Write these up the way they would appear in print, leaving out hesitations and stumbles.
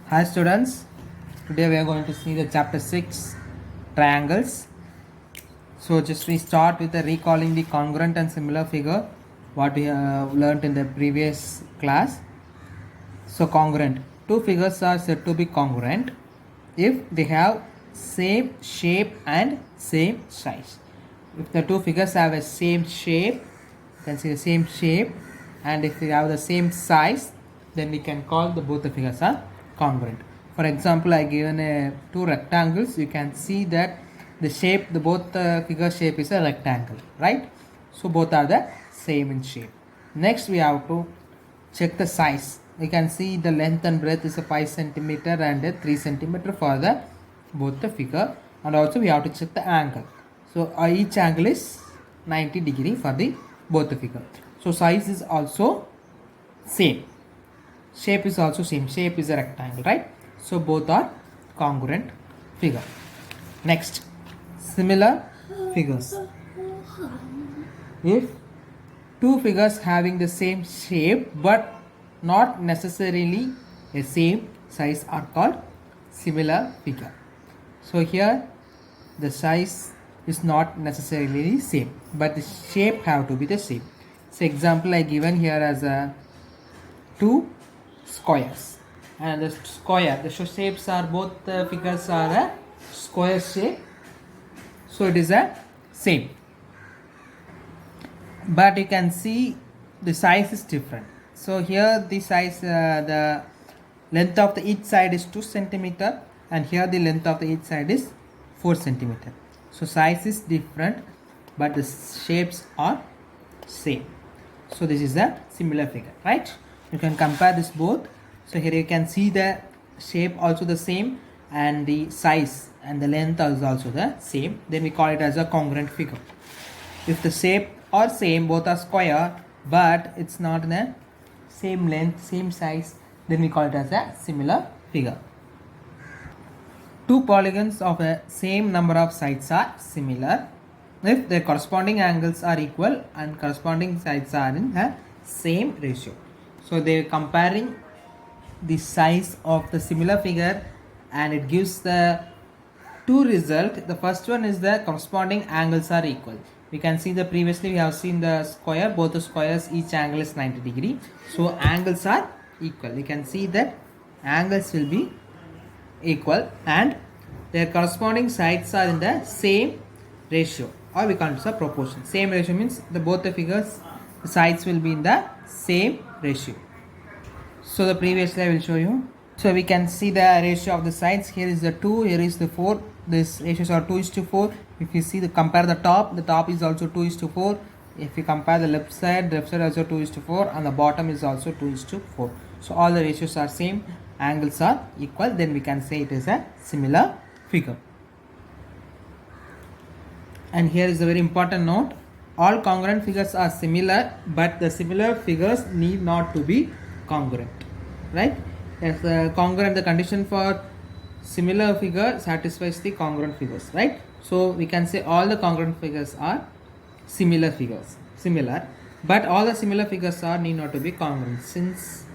Hi students, today we are going to see the chapter 6 triangles. So just we start with the recalling the congruent and similar figure what we have learnt in the previous class. So congruent, two figures are said to be congruent if they have same shape and same size. If the two figures have a same shape, you can see the same shape, and if they have the same size, then we can call the both the figures are congruent. For example, I given two rectangles. You can see that the shape, the both figure shape is a rectangle, right? So both are the same in shape. Next we have to check the size. We can see the length and breadth is a 5 centimeter and a 3 centimeter for the both the figure, and also we have to check the angle. So each angle is 90 degree for the both the figure. So size is also same, shape is also same, shape is a rectangle, right? So both are congruent figure. Next, similar figures. If two figures having the same shape but not necessarily a same size are called similar figure. So here the size is not necessarily same, but the shape have to be the same. So example I given here as a two squares, and the square, the shapes are both the figures are a square shape, so it is a same, but you can see the size is different. So here the size, the length of the each side is 2 centimeter, and here the length of the each side is 4 centimeter. So size is different, but the shapes are same. So this is a similar figure, right? You can compare this both. So here you can see the shape also the same, and the size and the length is also the same. Then we call it as a congruent figure. If the shape are same, both are square, but it's not the same length, same size, then we call it as a similar figure. Two polygons of a same number of sides are similar if their corresponding angles are equal and corresponding sides are in a same ratio. So they are comparing the size of the similar figure, and it gives the two result. The first one is the corresponding angles are equal. We can see the previously we have seen the square, both the squares each angle is 90 degree, so angles are equal. We can see that angles will be equal and their corresponding sides are in the same ratio, or we call it a proportion. Same ratio means the both the figures, the sides will be in the same ratio. So the previously I will show you. So we can see the ratio of the sides. Here is the 2, here is the 4. This ratios are 2:4. If you see the compare the top is also 2:4. If you compare the left side also 2:4, and the bottom is also 2:4. So all the ratios are same, angles are equal, then we can say it is a similar figure. And here is a very important note: all congruent figures are similar, but the similar figures need not to be congruent, right? If congruent, the condition for similar figure satisfies the congruent figures, right? So we can say all the congruent figures are similar figures, similar, but all the similar figures are need not to be congruent, since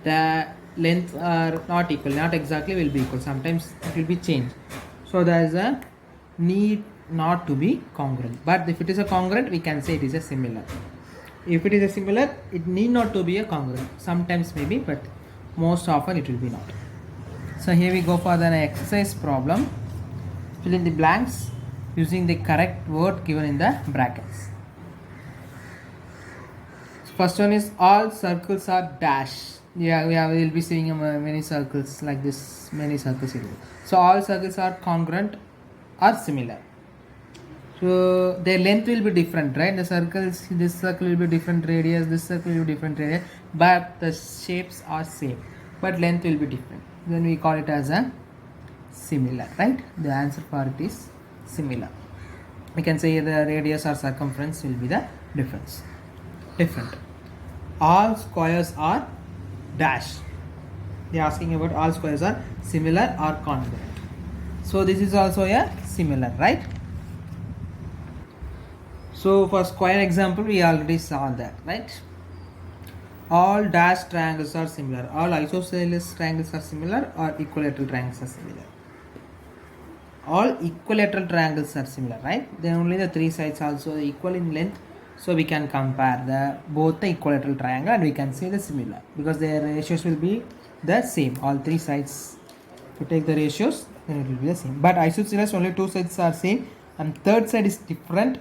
the length are not equal, not exactly will be equal, sometimes it will be changed. So there is a need not to be congruent, but if it is a congruent, we can say it is a similar. If it is a similar, it need not to be a congruent, sometimes maybe, but most often it will be not. So here we go for the exercise problem. Fill in the blanks using the correct word given in the brackets. So first one is all circles are dash. Yeah, we will be seeing many circles like this, many circles here. So all circles are congruent or similar. So their length will be different, right? The circles, this circle will be different radius, this circle will be different radius, but the shapes are same, but length will be different. Then we call it as a similar, right? The answer for it is similar. We can say the radius or circumference will be the difference. Different. All squares are dash. They are asking about all squares are similar or congruent. So this is also a similar, right? So for square example, we already saw that, right? all dashed triangles are similar, all isosceles triangles are similar, or equilateral triangles are similar. All equilateral triangles are similar, right? Then only the three sides also equal in length, so we can compare the both the equilateral triangle and we can say the similar because their ratios will be the same. All three sides, to take the ratios, then it will be the same. But isosceles only two sides are same and third side is different,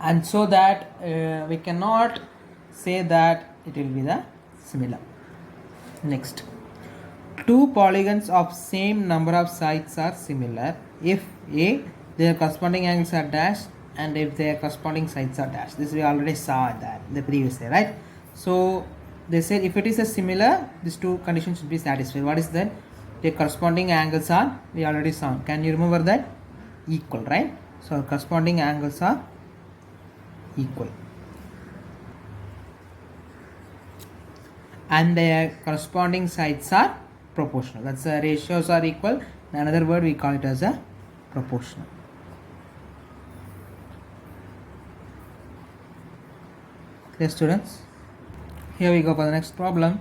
and so that we cannot say that it will be the similar. Next, two polygons of same number of sides are similar if a their corresponding angles are dashed and if their corresponding sides are dashed. This we already saw that the previous day, right? So they said if it is a similar, these two conditions should be satisfied. What is that? The corresponding angles are, we already saw, can you remember that? Equal, right? So corresponding angles are equal and their corresponding sides are proportional. That's the ratios are equal. In another word, we call it as a proportional. Okay, students, here we go for the next problem.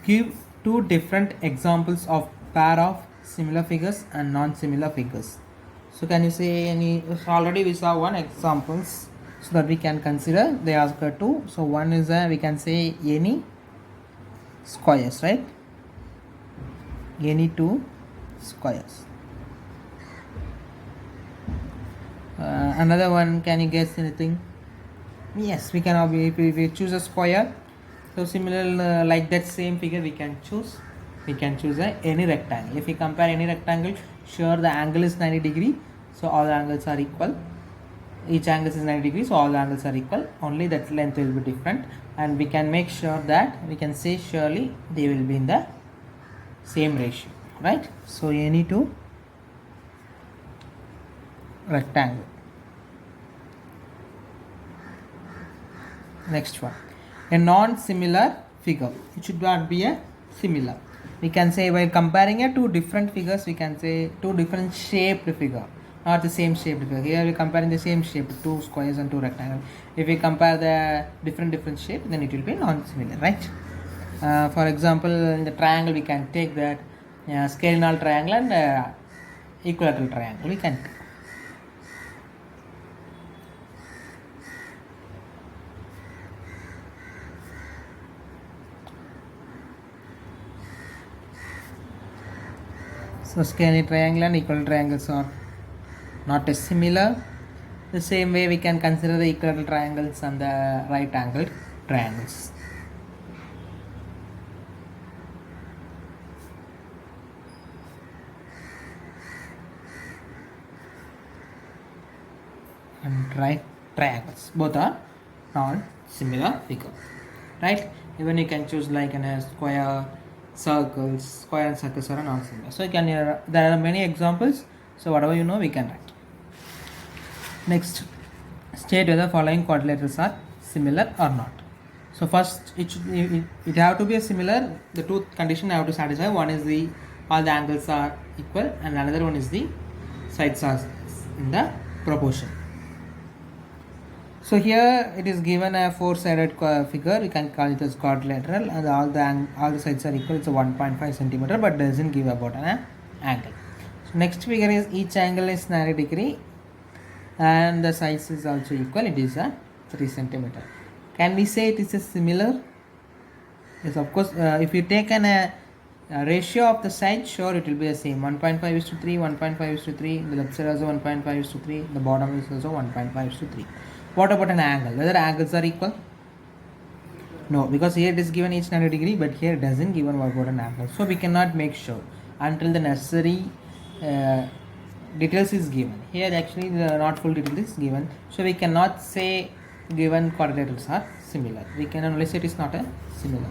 Give two different examples of pair of similar figures and non-similar figures. So can you say any? So already we saw one examples, so that we can consider. They ask two. So one is we can say any squares, right? Any two squares. Another one, can you guess anything? Yes, we can. If we choose a square, so similar like that same figure we can choose. We can choose any rectangle. If we compare any rectangle, sure the angle is 90 degree, so all the angles are equal. Each angle is 90 degrees, so all the angles are equal. Only that length will be different, and we can make sure that we can say surely they will be in the same ratio, right? So any two rectangle. Next one, a non-similar figure. It should not be a similar. We can say while comparing two different figures, we can say two different shaped figure, not the same shaped figure. Here we are comparing the same shape, two squares and two rectangles. If we compare the different shape, then it will be non-similar, right? For example, in the triangle we can take that scalinal triangle and equilateral triangle. We can take. So scalar triangle and equilateral triangles are not as similar. The same way we can consider the equilateral triangles and the right angled triangles. And right triangles, both are non-similar figure, right? Even you can choose like a square, circles. Square and circles are non-similar. So you can there are many examples. So whatever you know, we can write. Next, state whether following quadrilaterals are similar or not. So first, it have to be a similar. The two conditions I have to satisfy. One is the all the angles are equal, and another one is the sides are in the proportion. So here it is given a four-sided figure. You can call it as quadrilateral, and all the sides are equal. It's a 1.5 centimeter, but doesn't give about an angle. So next figure is each angle is 90 degree, and the size is also equal. It is a 3 centimeter. Can we say it is a similar? Yes, of course. If you take a ratio of the sides, sure it will be the same. 1.5:3, 1.5:3. The left side also 1.5:3. The bottom is also 1.5:3. What about an angle? Whether angles are equal? No, because here it is given each 90 degree, but here it doesn't given about an angle. So we cannot make sure until the necessary details is given. Here actually the not full detail is given. So we cannot say given quadrilaterals are similar. We can only say it is not a similar.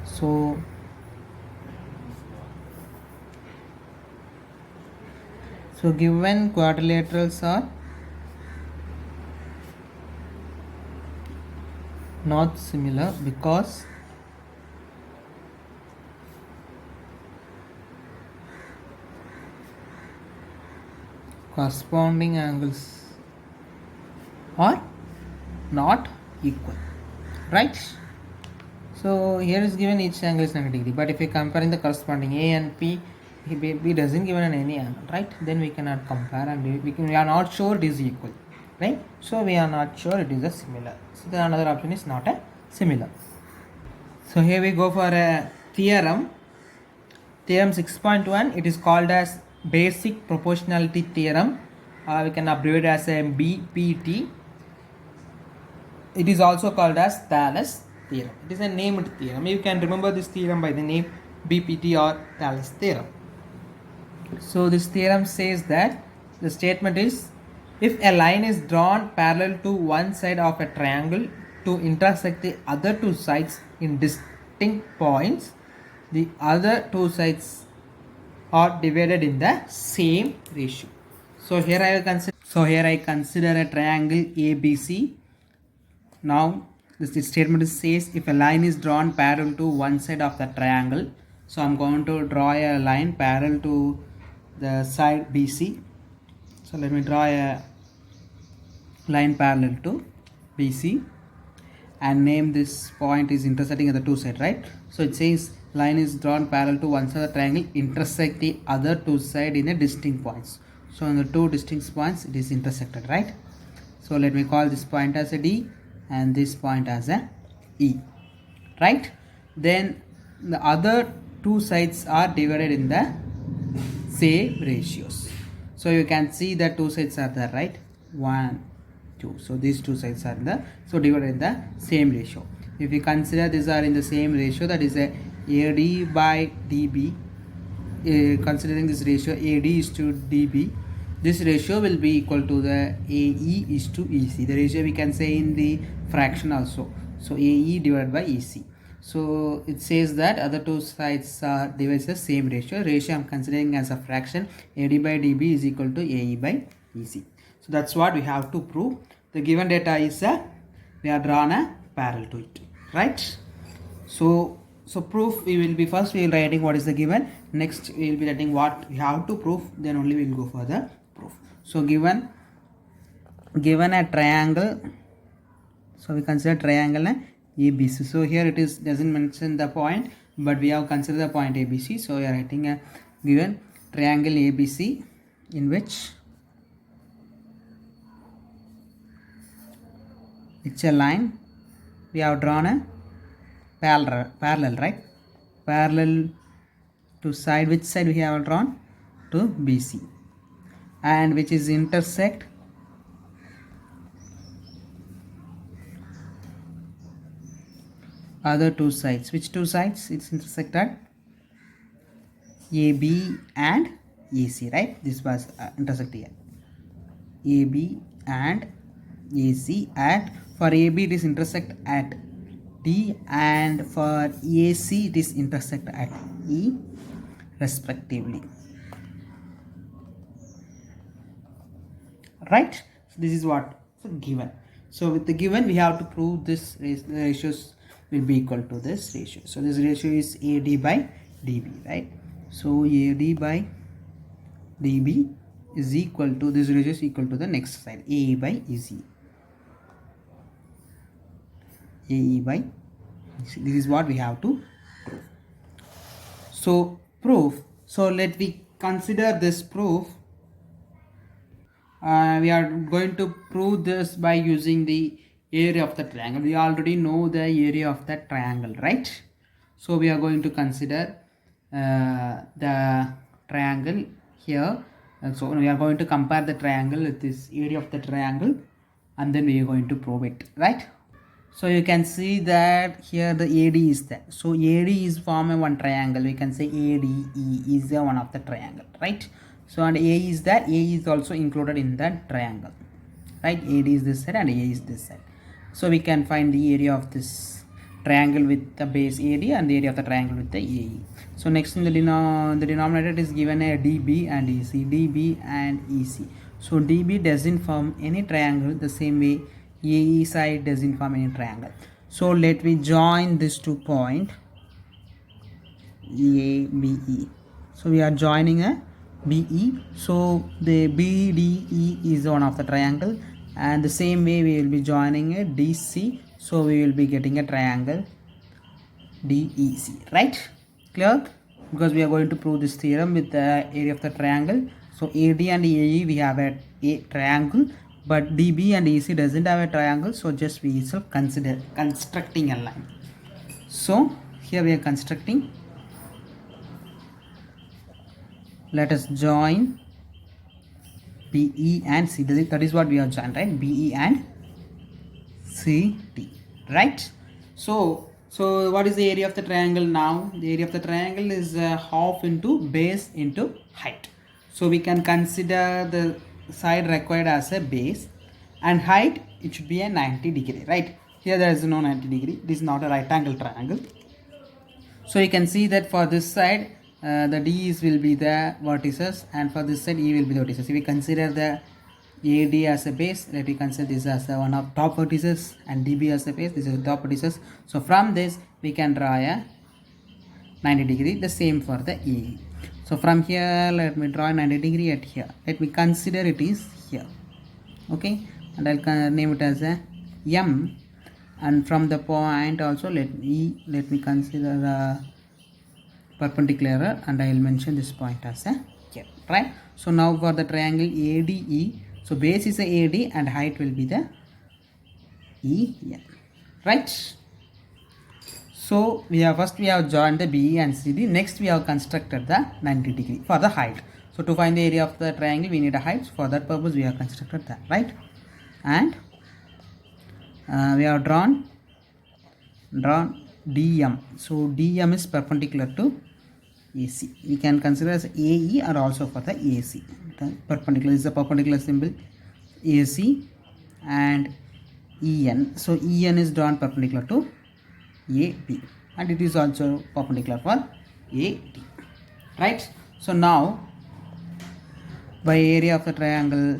So given quadrilaterals are not similar because corresponding angles are not equal. right? So here is given each angle is 90 degree, but if we comparing the corresponding A and P, B doesn't given an any angle, right? Then we cannot compare, and we are not sure it is equal, right? So we are not sure it is a similar. So the another option is not a similar. So here we go for a theorem. Theorem 6.1, it is called as basic proportionality theorem. We can abbreviate as a BPT. It is also called as Thales theorem. It is a named theorem. You can remember this theorem by the name BPT or Thales theorem. So this theorem says that the statement is, if a line is drawn parallel to one side of a triangle to intersect the other two sides in distinct points, the other two sides are divided in the same ratio. So here I consider a triangle ABC. Now this statement says, if a line is drawn parallel to one side of the triangle, so I'm going to draw a line parallel to the side BC. So let me draw a line parallel to BC and name this point is intersecting at the two sides, right? So it says line is drawn parallel to one side of the triangle intersect the other two sides in a distinct points. So in the two distinct points it is intersected, right? So let me call this point as a D and this point as a E, right? Then the other two sides are divided in the same ratios. So you can see that two sides are there, right? 1, 2. So these two sides are divided in the same ratio. If we consider these are in the same ratio, that is a AD by DB. Considering this ratio AD is to DB, this ratio will be equal to the AE is to EC. The ratio we can say in the fraction also. So AE divided by EC. So it says that other two sides are divided the same ratio. Ratio I'm considering as a fraction. AD by DB is equal to AE by EC. So that's what we have to prove. The given data is we are drawn a parallel to it, right? So proof, we will be writing what is the given. Next we will be writing what we have to prove. Then only we will go for the proof. So given a triangle. So we consider triangle ABC. So here it is doesn't mention the point, but we have considered the point ABC. So we are writing a given triangle ABC in which it's a line. We have drawn a parallel, right? Parallel to side. Which side we have drawn? To BC, and which is intersect other two sides. Which two sides? It's intersected AB and AC, right? This was intersect here. AB and AC, and for AB it is intersect at D, and for AC it is intersect at E respectively, right? So this is what given. So with the given we have to prove this ratios will be equal to this ratio. So this ratio is AD by DB, right? So AD by DB is equal to, this ratio is equal to the next side, AE by EC. AE by EC. This is what we have to prove. So proof. So let me consider this proof. We are going to prove this by using the area of the triangle. We already know the area of the triangle, right? So we are going to consider the triangle here. And so we are going to compare the triangle with this area of the triangle, and then we are going to prove it, right? So you can see that here the AD is there. So AD is form a one triangle. We can say ADE is one of the triangle, right? So and A is that, A is also included in that triangle, right? AD is this side and A is this side. So we can find the area of this triangle with the base AD and the area of the triangle with the AE. So next in the denominator it is given a DB and EC, DB and EC. So DB doesn't form any triangle the same way AE side doesn't form any triangle. So let me join these 2 points ABE. So we are joining a BE. So the BDE is one of the triangle, and the same way we will be joining a DC So we will be getting a triangle DEC, right? Clear? Because we are going to prove this theorem with the area of the triangle. So AD and AE we have a triangle, but DB and EC doesn't have a triangle, so just we itself consider constructing a line. So here we are constructing. Let us join BE and C. That is what we have joined, right? BE and CD, right? So what is the area of the triangle now? The area of the triangle is half into base into height. So we can consider the side required as a base, and height it should be a 90 degree, right? Here there is no 90 degree. This is not a right angle triangle. So you can see that for this side the D's will be the vertices, and for this side E will be the vertices. If we consider the AD as a base, let me consider this as one of top vertices, and DB as a base, this is the top vertices. So from this we can draw a 90 degree, the same for the AE. So from here let me draw 90 degree at here. Let me consider it is here, okay, and I'll name it as a M, and from the point also let me consider the perpendicular, and I will mention this point as a K, right? So now for the triangle ADE, so base is a AD and height will be the EN, right? So we have joined the BE and CD. Next we have constructed the 90 degree for the height. So to find the area of the triangle we need a height. For that purpose we have constructed that, right? And we have drawn DM. So DM is perpendicular to AC. We can consider as AE or also for the AC. The perpendicular is a perpendicular symbol AC and EN. So EN is drawn perpendicular to AB, and it is also perpendicular for AD, right? So now by area of the triangle,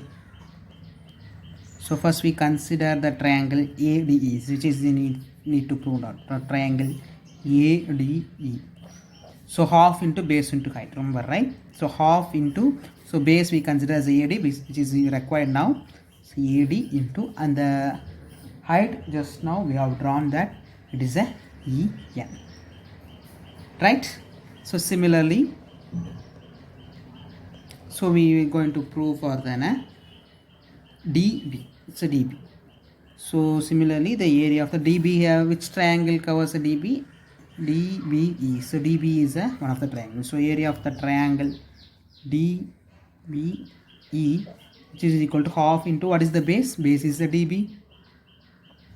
so first we consider the triangle ADE, which is the need to prove out the triangle ADE. So half into base into height, remember, right? So half into, so base we consider as AD, which is required now. So AD into, and the height just now we have drawn that it is a EN, right? So similarly, so we are going to prove for the DB. It's a DB. So similarly the area of the DB here, which triangle covers the DB? DBE. So DB is one of the triangles. So area of the triangle DBE, which is equal to half into what is the base? Base is the DB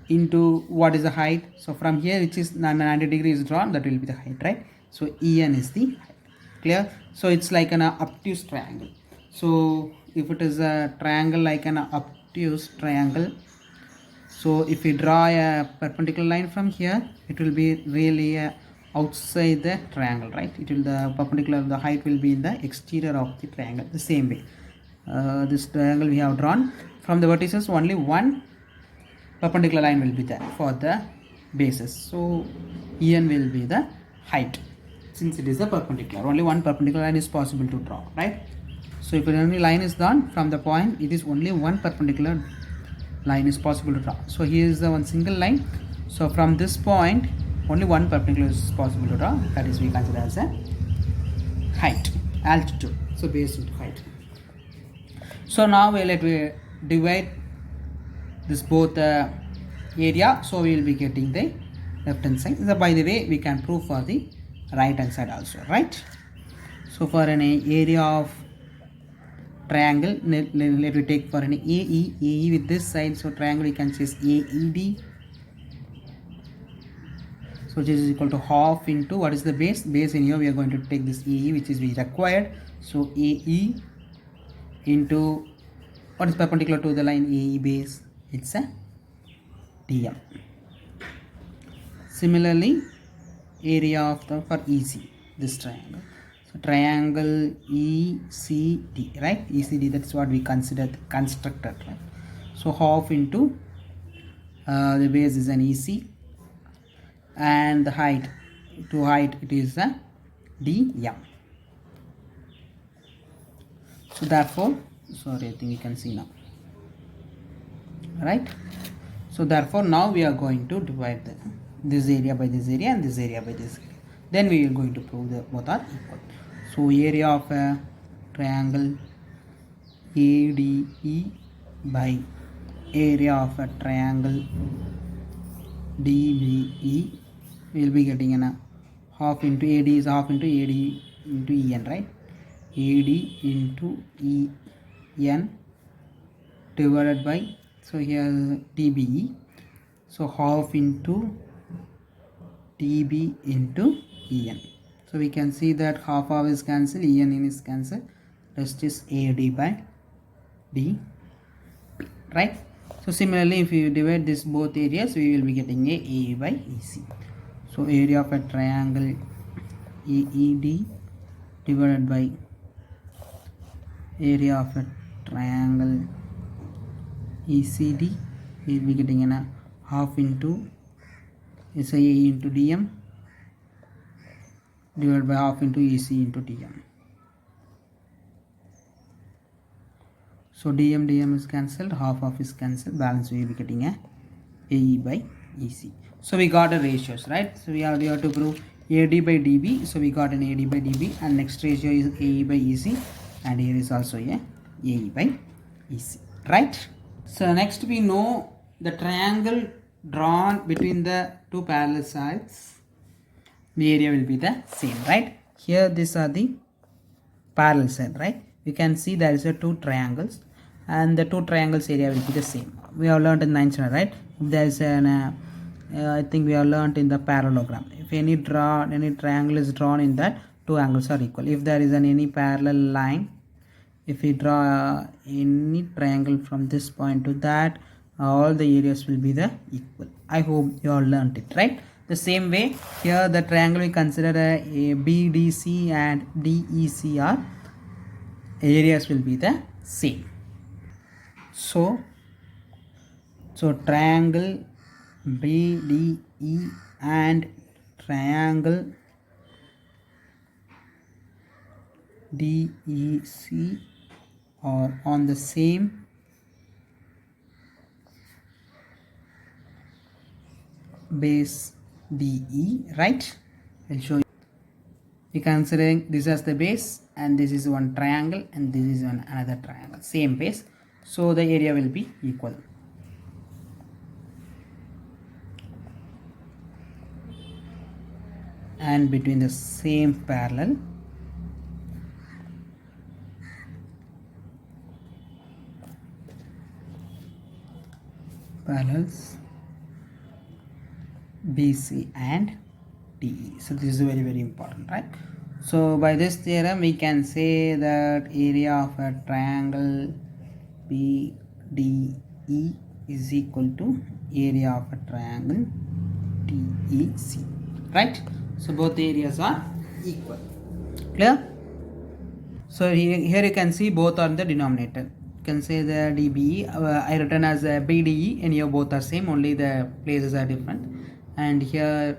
into what is the height. So from here, which is 90 degrees drawn, that will be the height, right? So EN is the height. Clear? So it's like an obtuse triangle. So if it is a triangle like an obtuse triangle, so if we draw a perpendicular line from here, it will be really outside the triangle, right? It will, the perpendicular, the height will be in the exterior of the triangle, the same way. This triangle we have drawn, from the vertices only one perpendicular line will be there for the bases. So EN will be the height, since it is a perpendicular. Only one perpendicular line is possible to draw, right? So if any line is drawn from the point, it is only one perpendicular line is possible to draw. So here is the one single line. So from this point, only one perpendicular is possible to draw. That is we consider as a height, altitude. So base into height. So now let me divide this both area. So we will be getting the left hand side. So by the way, we can prove for the right hand side also, right? So for an area of triangle, let me take for an AE with this side. So triangle we can say is AED. So this is equal to half into what is the base? Base in here we are going to take this AE, which is we required. So AE into what is perpendicular to the line AE base? It's a DM. Similarly, area of the for EC, this triangle. So triangle ECD, right? ECD, that's what we considered constructed, right? So half into the base is an EC, and the height to height it is a DM. So therefore, sorry, I think you can see now, right? So therefore now we are going to divide this area by this area and this area by this area. Then we are going to prove that both are equal. So area of a triangle ADE by area of a triangle DBE, we will be getting a half into AD is half into AD into EN, right? AD into EN divided by, so here DBE, so half into DB into EN. So we can see that half is cancelled, EN is cancelled, rest is AD by D, right? So similarly, if you divide this both areas, we will be getting a AE by EC. So area of a triangle AED divided by area of a triangle ECD, we will be getting a half into SIA into DM divided by half into EC into DM. So DM is cancelled, half of is cancelled, balance we will be getting a AE by EC. So we got a ratios, right? So we have to prove AD by DB. So we got an AD by DB, and next ratio is AE by EC, and here is also a AE by EC, right? So next we know the triangle drawn between the two parallel sides, the area will be the same, right? Here these are the parallel side, right? You can see there is a two triangles, and the two triangles area will be the same. We have learned in 9th standard, right? If there is an I think we have learned in the parallelogram, if any triangle is drawn in that, two angles are equal. If there is any parallel line, if we draw any triangle from this point to that, all the areas will be the equal. I hope you all learned it, right? The same way here the triangle we consider a BDC and DECR, areas will be the same. So triangle BDE and triangle DEC are on the same base DE, right? I'll show you. We considering this as the base, and this is one triangle, and this is another triangle, same base, so the area will be equal. And between the same parallels BC and DE. So this is very important, right? So by this theorem we can say that area of a triangle BDE is equal to area of a triangle DEC, right? So both areas are equal. Clear? So here you can see both are the denominator. You can say the DBE, I written as a BDE, and here both are same, only the places are different. And here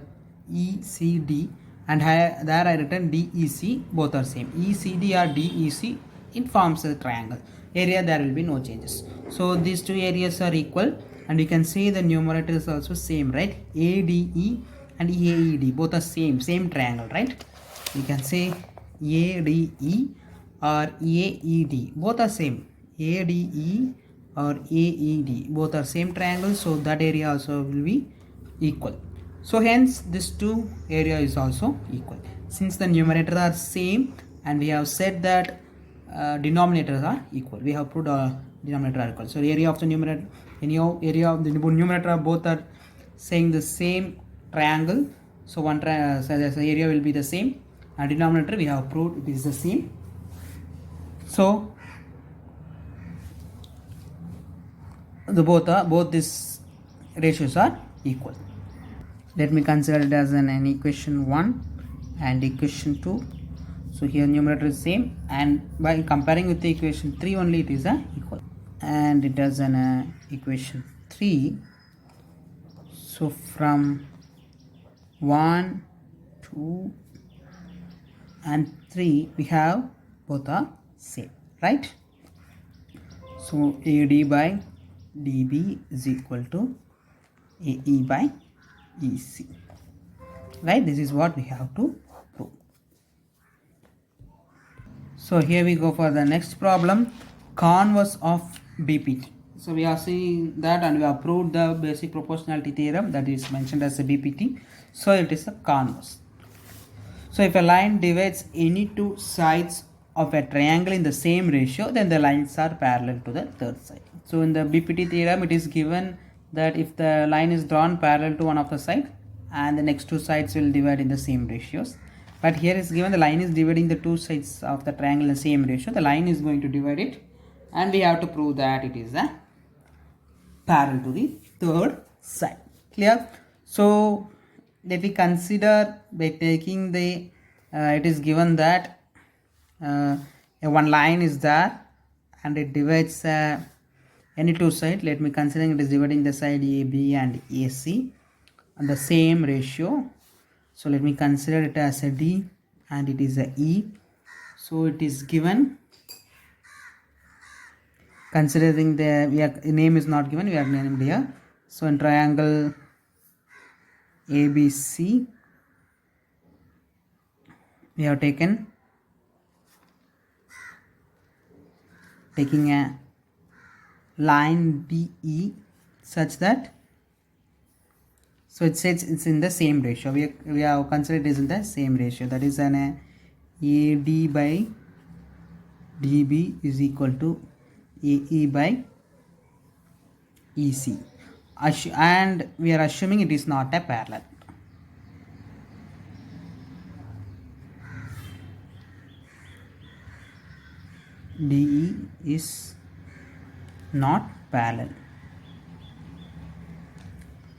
ECD, and there I written DEC, both are same. ECD or DEC, it forms a triangle. Area there will be no changes. So these two areas are equal, and you can see the numerator is also same, right? ADE and AED, both are same triangle, right? You can say ADE or AED, both are same. ADE or AED, both are same triangle, so that area also will be equal. So hence this two area is also equal. Since the numerator are same, and we have said that denominators are equal, we have proved denominator are equal. So area of the numerator, area of the numerator both are saying the same triangle, so one so the area will be the same, and denominator we have proved it is the same. So both these ratios are equal. Let me consider it as an equation 1 and equation 2. So here numerator is same, and by comparing with the equation 3 only it is equal, and it has an equation 3. So from 1, 2 and 3 we have both are same, right? So AD by DB is equal to AE by EC. Right, this is what we have to prove. So here we go for the next problem, converse of BPT. So we are seeing that and we have proved the basic proportionality theorem that is mentioned as a BPT. So it is a converse. So if a line divides any two sides of a triangle in the same ratio, then the lines are parallel to the third side. So in the BPT theorem, it is given that if the line is drawn parallel to one of the side and the next two sides will divide in the same ratios. But here is given the line is dividing the two sides of the triangle in the same ratio. The line is going to divide it and we have to prove that it is a parallel to the third side. Clear? So let me consider by taking the it is given that one line is there and it divides any two sides. Let me consider it is dividing the side AB and AC on the same ratio. So let me consider it as a D and it is a E. So it is given, considering the name is not given, we have named here. So in triangle ABC, we have taking a line DE such that, so it says it's in the same ratio. We have considered it is in the same ratio, that is an AD by DB is equal to AE by EC, and we are assuming it is not a parallel. DE is not parallel,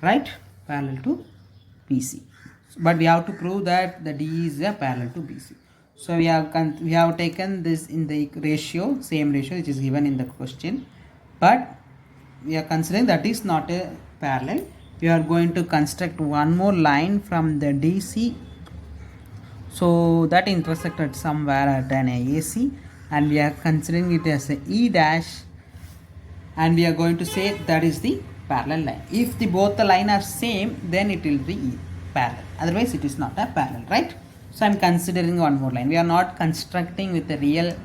right, parallel to BC, but we have to prove that the DE is a parallel to BC. So we have taken this in the ratio, same ratio which is given in the question, but we are considering that is not a parallel. We are going to construct one more line from the DC, so that intersected somewhere at an AC, and we are considering it as a E dash, and we are going to say that is the parallel line. If both the line are same, then it will be parallel, otherwise it is not a parallel, right? So I am considering one more line. We are not constructing with a real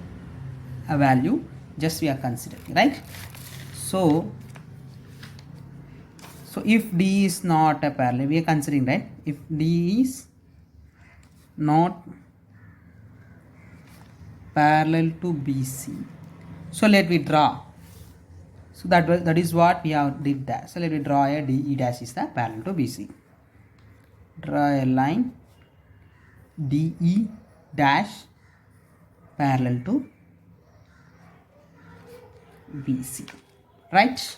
value, just we are considering, right? So if D is not a parallel, we are considering, right? If D is not parallel to BC, so let me draw. So that is what we have did that. So let me draw a DE dash is the parallel to BC. Draw a line DE dash parallel to BC, right?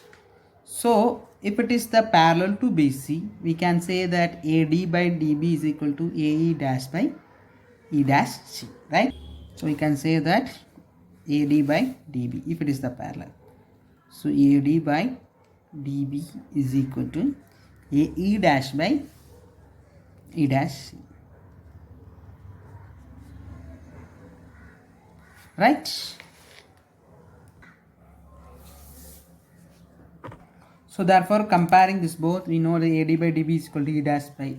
So if it is the parallel to BC, we can say that AD by DB is equal to AE dash by E dash C, right? So we can say that AD by DB if it is the parallel. So AD by DB is equal to AE dash by E dash C, right? So therefore, comparing this both, we know the AD by DB is equal to E dash by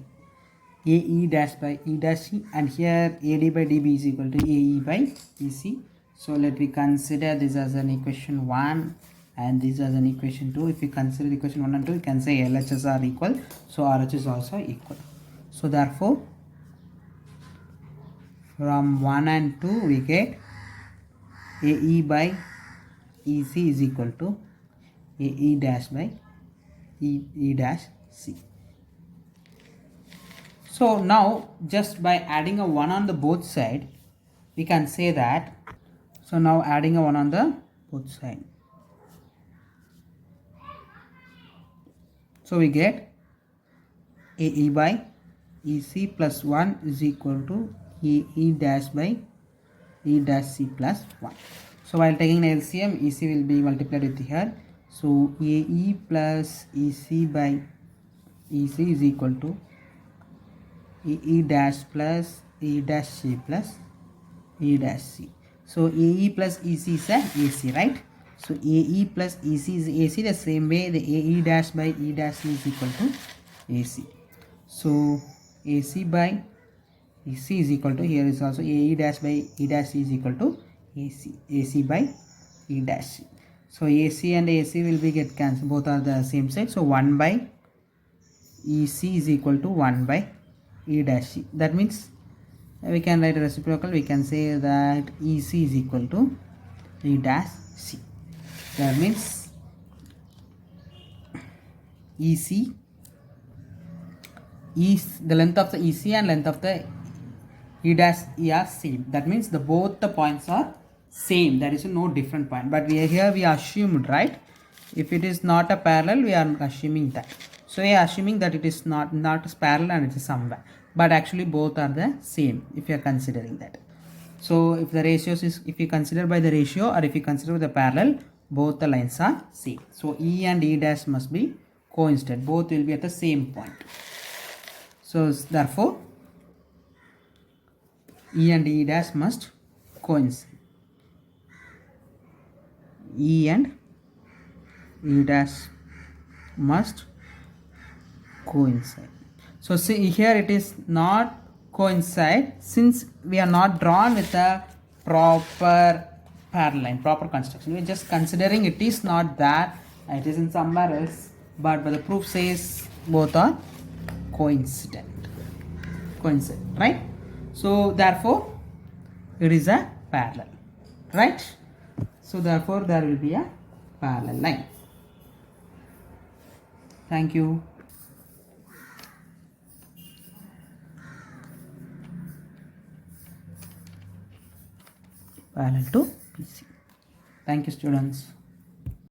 AE dash by E dash C, and here AD by DB is equal to AE by EC. So let me consider this as an equation 1 and this as an equation 2. If we consider equation 1 and 2, we can say LHS are equal, so RH is also equal. So therefore, from 1 and 2 we get AE by EC is equal to AE dash by E dash C. So now just by adding a 1 on the both side, we can say that, so now adding a 1 on the both side, so we get AE by EC plus 1 is equal to AE dash by E dash C plus 1. So while taking LCM, EC will be multiplied with here. So AE plus EC by EC is equal to AE dash plus E dash C plus E dash C. So AE plus EC is a AC, right? So AE plus EC is AC. The same way the AE dash by E dash is equal to AC. So AC by EC is equal to, here is also AE dash by E dash is equal to AC. AC by E dash C. So AC and AC will be get cancelled. Both are the same side. So 1 by EC is equal to 1 by E dash C. That means we can write a reciprocal. We can say that EC is equal to E dash C. That means EC is the length of the EC and length of the E dash E are same. That means the both the points are same. There is no different point. But here we assumed, right? If it is not a parallel, we are assuming that. So we are assuming that it is not parallel and it is somewhere. But actually both are the same if you are considering that. So if the ratios is, if you consider by the ratio or if you consider the parallel, both the lines are same. So E and E dash must be coincident. Both will be at the same point. So therefore E and E dash must coincide. E and E dash must coincide. So see here it is not coincide since we are not drawn with a proper parallel line, proper construction. We are just considering it is not that, it is in somewhere else, but the proof says both are coincident, right? So therefore it is a parallel, right? So therefore there will be a parallel line. Thank you. Parallel to PC. Thank you, students.